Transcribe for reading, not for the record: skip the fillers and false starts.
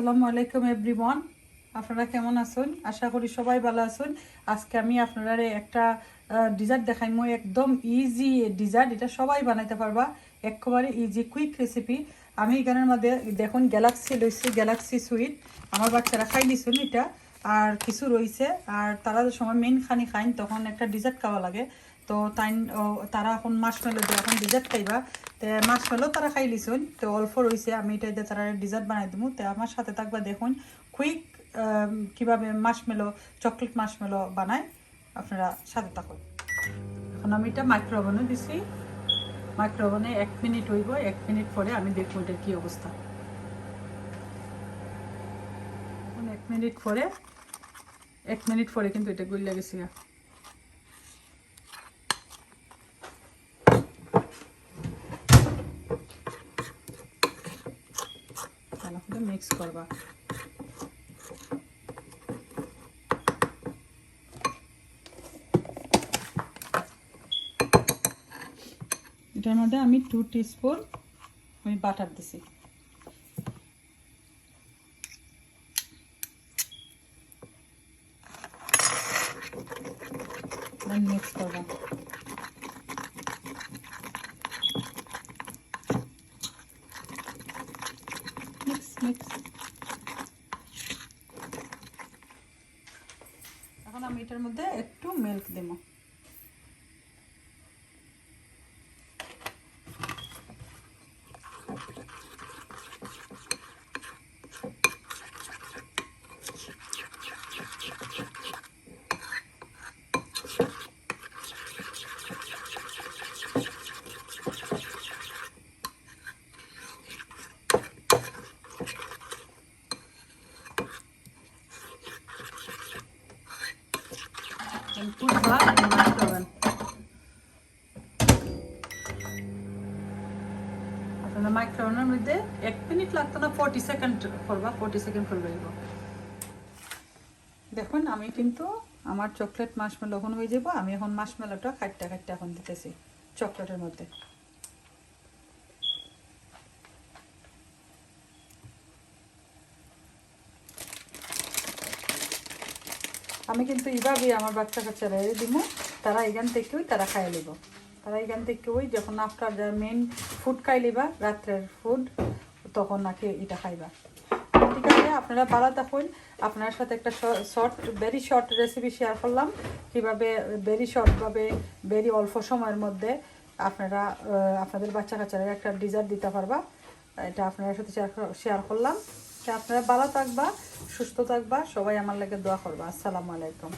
আসসালামু আলাইকুম এভরিওয়ান, আপনারা কেমন আছেন? আশা করি সবাই ভালো আছেন। আজকে আমি আপনারা একটা ডিজার্ট দেখাইমু, একদম ইজি ডিজার্ট। এটা সবাই বানাইতে পারবা, একেবারে ইজি কুইক রেসিপি। আমি এখানের মধ্যে দেখুন গ্যালাক্সি লইছি, গ্যালাক্সি সুইট। আমার বাচ্চারা খাই দিছুন এটা, আর কিছু রয়েছে। আর তারা সময় মেন খানি খাইন, তখন একটা ডিজার্ট খাওয়া লাগে। তো তারা এখন মাসমেলো দিয়ে এখন ডিজার্ট খাইবা। তো মাসমেলো তারা খাই লিছুন, তো অল্প রয়েছে। আমি এটা দিয়ে তারা ডিজার্ট বানাই দেবো। তো আমার সাথে থাকবা, দেখুন কুইক কীভাবে মাসমেলো, চকলেট মাসমেলো বানায়। আপনারা সাথে থাকুন। এখন আমি এটা মাইক্রো ওভেনে দিছি। মাইক্রো ওভেনে 1 মিনিট হইব। 1 মিনিট পরে আমি দেখবো এটার কী অবস্থা। এখন 1 মিনিট পরে কিন্তু এটা গলিয়া গেছে। মিক্স করবা। এটার মধ্যে আমি 2 টিস্পুন আমি বাটার দিছি। মিক্স করবা। মিক্স। এখন আমি এটার মধ্যে একটু মিল্ক দেব। মাইক্রোওভেনের মধ্যে 1 মিনিট লাগতো না, 40 সেকেন্ড করবা। 40 সেকেন্ড করবে। দেখুন আমি কিন্তু আমার চকলেট মাশমেলো এখন হয়ে যাব। আমি এখন মাশমেলোটা কাটতে এখন দিতেছি চকলেটের মধ্যে। আমি কিন্তু এইভাবেই আমার বাচ্চা কাচ্চারা দিব। তারা এখান থেকেও তারা খাই লিব। তারা এখান থেকেও যখন আফটার মেন ফুড খাই লিবা, রাত্রের ফুড, তখন নাকি এটা খাইবা। ঠিক আছে, আপনারা ভালো থাকুন। আপনার সাথে একটা ভেরি শর্ট রেসিপি শেয়ার করলাম, কীভাবে ভেরি শর্টভাবে ভেরি অল্প সময়ের মধ্যে আপনারা আপনাদের বাচ্চা কাচ্চারা একটা ডিজার্ট দিতে পারবা। এটা আপনার সাথে শেয়ার করলাম। আপনারা ভালো থাকবা, সুস্থ থাকবা, সবাই আমার লাগে দোয়া করবা। আসসালামু আলাইকুম।